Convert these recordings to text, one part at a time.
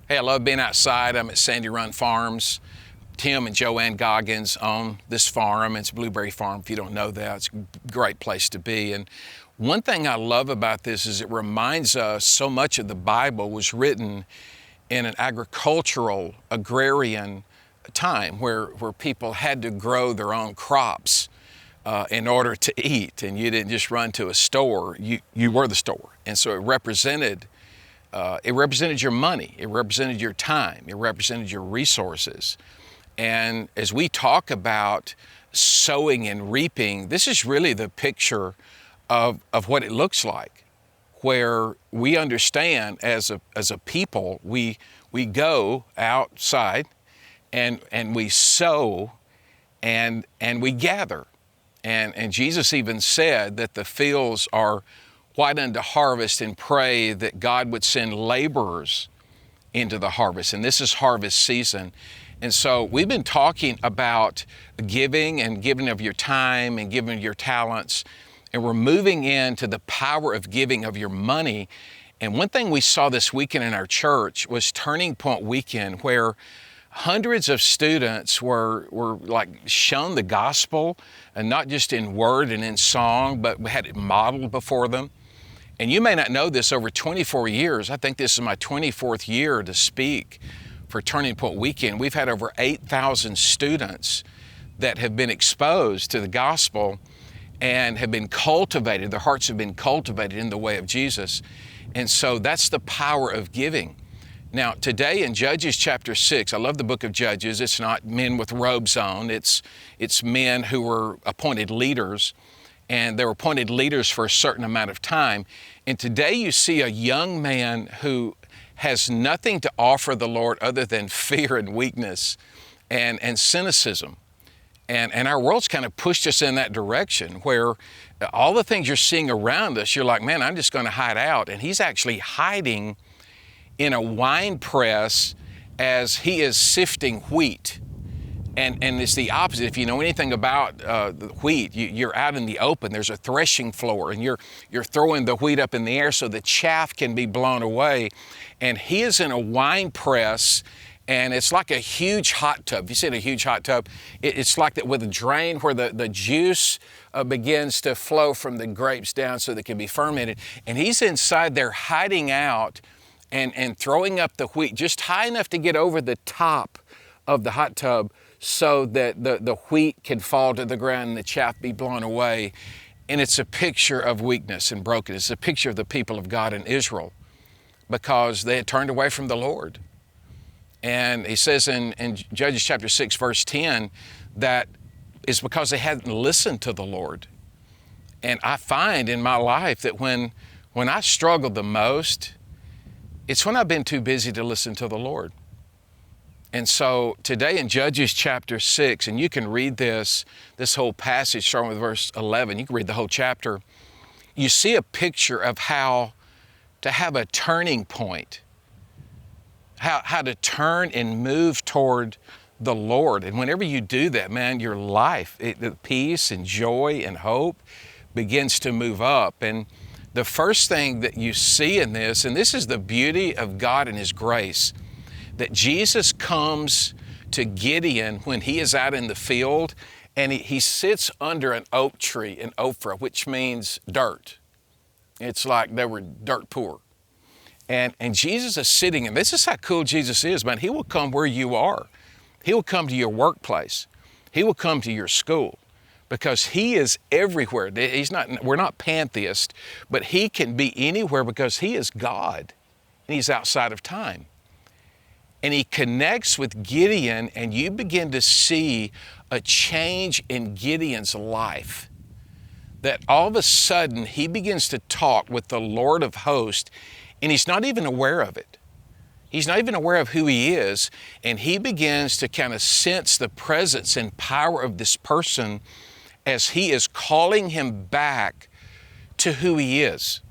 Hey, I love being outside. I'm at Sandy Run Farms. Tim and Joanne Goggins own this farm. It's a blueberry farm. If you don't know that, it's a great place to be. And one thing I love about this is it reminds us so much of the Bible was written in an agricultural, agrarian time where people had to grow their own crops in order to eat. And you didn't just run to a store, you were the store. And so it represented your money, it represented your time, it represented your resources. And as we talk about sowing and reaping, this is really the picture of what it looks like, where we understand as a people, we go outside and we sow and we gather. And Jesus even said that the fields are white unto harvest, and pray that God would send laborers into the harvest. And this is harvest season. And so we've been talking about giving and giving of your time and giving of your talents. And we're moving into the power of giving of your money. And one thing we saw this weekend in our church was Turning Point Weekend, where hundreds of students were like shown the gospel, and not just in word and in song, but we had it modeled before them. And you may not know this, over 24 years, I think this is my 24th year to speak for Turning Point Weekend. We've had over 8,000 students that have been exposed to the gospel and have been cultivated. Their hearts have been cultivated in the way of Jesus. And so that's the power of giving. Now, today in Judges chapter 6, I love the book of Judges. It's not men with robes on. It's men who were appointed leaders, and they were appointed leaders for a certain amount of time. And today you see a young man who has nothing to offer the Lord other than fear and weakness and cynicism. And our world's kind of pushed us in that direction, where all the things you're seeing around us, you're like, man, I'm just going to hide out. And he's actually hiding in a wine press as he is sifting wheat. And it's the opposite. If you know anything about the wheat, you're out in the open. There's a threshing floor, and you're throwing the wheat up in the air so the chaff can be blown away. And he is in a wine press, and it's like a huge hot tub. If you see a huge hot tub, it's like that with a drain where the juice begins to flow from the grapes down so they can be fermented. And he's inside there hiding out and throwing up the wheat just high enough to get over the top of the hot tub, so that the wheat can fall to the ground and the chaff be blown away. And it's a picture of weakness and brokenness. It's a picture of the people of God in Israel, because they had turned away from the Lord. And he says in Judges chapter 6, verse 10, that it's because they hadn't listened to the Lord. And I find in my life that when I struggle the most, it's when I've been too busy to listen to the Lord. And so today in Judges chapter 6, and you can read this whole passage starting with verse 11, you can read the whole chapter, you see a picture of how to have a turning point, how to turn and move toward the Lord. And whenever you do that, man, your life, the peace and joy and hope begins to move up. And the first thing that you see in this, and this is the beauty of God and His grace, that Jesus comes to Gideon when he is out in the field, and he sits under an oak tree, an Ophrah, which means dirt. It's like they were dirt poor. And Jesus is sitting, and this is how cool Jesus is, man. He will come where you are. He will come to your workplace. He will come to your school, because He is everywhere. We're not pantheists, but He can be anywhere because He is God, and He's outside of time. And He connects with Gideon, and you begin to see a change in Gideon's life. That all of a sudden, he begins to talk with the Lord of hosts, and he's not even aware of it. He's not even aware of who he is, and he begins to kind of sense the presence and power of this person as he is calling him back to who he is.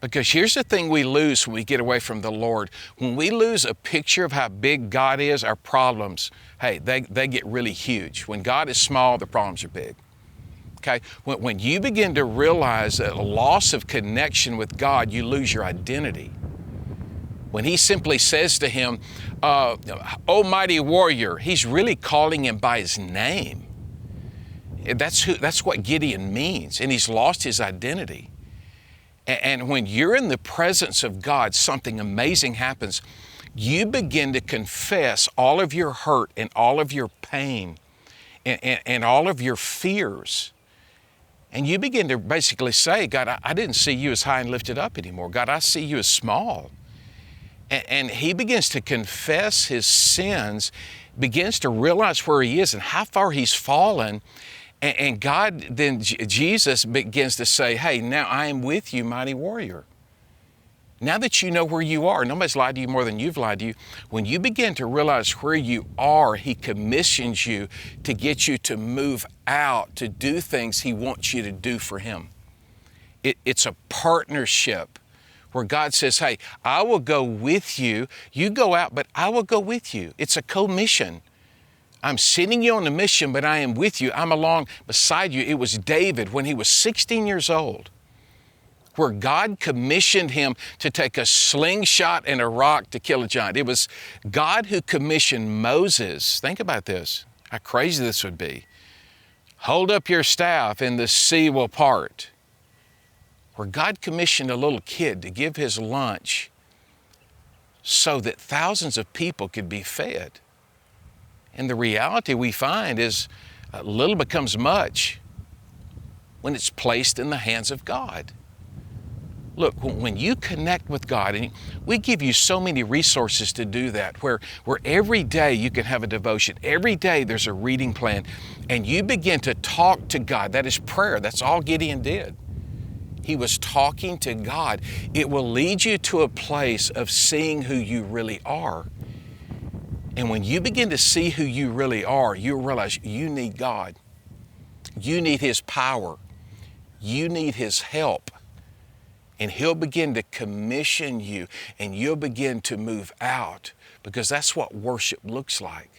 Because here's the thing we lose when we get away from the Lord. When we lose a picture of how big God is, our problems, hey, they get really huge. When God is small, the problems are big. Okay? When you begin to realize that a loss of connection with God, you lose your identity. When he simply says to him, "O mighty warrior," he's really calling him by his name. That's what Gideon means, and he's lost his identity. And when you're in the presence of God, something amazing happens. You begin to confess all of your hurt and all of your pain and all of your fears. And you begin to basically say, God, I didn't see you as high and lifted up anymore. God, I see you as small. And he begins to confess his sins, begins to realize where he is and how far he's fallen. And God, then Jesus begins to say, hey, now I am with you, mighty warrior. Now that you know where you are, nobody's lied to you more than you've lied to you. When you begin to realize where you are, he commissions you to get you to move out, to do things he wants you to do for him. It's a partnership where God says, hey, I will go with you. You go out, but I will go with you. It's a co-mission. I'm sending you on a mission, but I am with you. I'm along beside you. It was David when he was 16 years old, where God commissioned him to take a slingshot and a rock to kill a giant. It was God who commissioned Moses. Think about this, how crazy this would be. Hold up your staff and the sea will part. Where God commissioned a little kid to give his lunch so that thousands of people could be fed. And the reality we find is little becomes much when it's placed in the hands of God. Look, when you connect with God, and we give you so many resources to do that, where every day you can have a devotion, every day there's a reading plan, and you begin to talk to God. That is prayer. That's all Gideon did. He was talking to God. It will lead you to a place of seeing who you really are. And when you begin to see who you really are, you'll realize you need God. You need his power. You need his help. And he'll begin to commission you, and you'll begin to move out, because that's what worship looks like.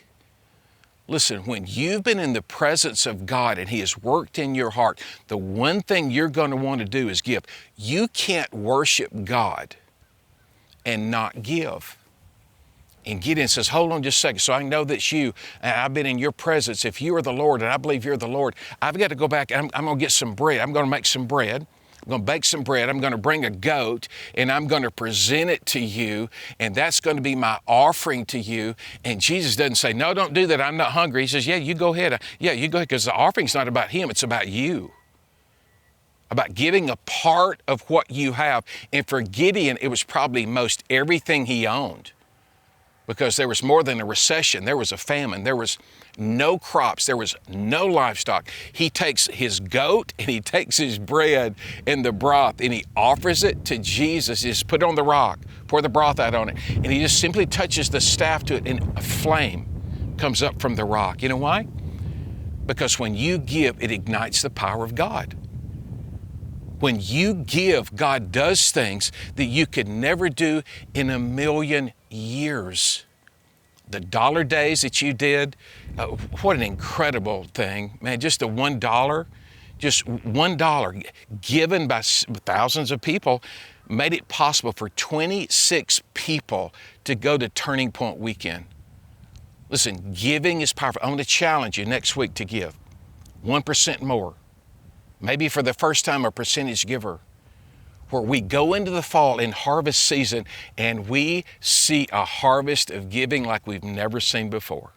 Listen, when you've been in the presence of God and he has worked in your heart, the one thing you're going to want to do is give. You can't worship God and not give. And Gideon says, hold on just a second, so I know that's you, and I've been in your presence. If you are the Lord, and I believe you're the Lord, I've got to go back, and I'm going to get some bread. I'm going to make some bread. I'm going to bake some bread. I'm going to bring a goat, and I'm going to present it to you, and that's going to be my offering to you. And Jesus doesn't say, no, don't do that. I'm not hungry. He says, yeah, you go ahead. Yeah, you go ahead, because the offering's not about him. It's about you, about giving a part of what you have. And for Gideon, it was probably most everything he owned, because there was more than a recession. There was a famine. There was no crops. There was no livestock. He takes his goat and he takes his bread and the broth and he offers it to Jesus. He just put it on the rock, pour the broth out on it, and he just simply touches the staff to it, and a flame comes up from the rock. You know why? Because when you give, it ignites the power of God. When you give, God does things that you could never do in a million years. The dollar days that you did, what an incredible thing, man. Just the $1, just $1 given by thousands of people made it possible for 26 people to go to Turning Point Weekend. Listen, giving is powerful. I'm going to challenge you next week to give 1% more. Maybe for the first time, a percentage giver, where we go into the fall in harvest season and we see a harvest of giving like we've never seen before.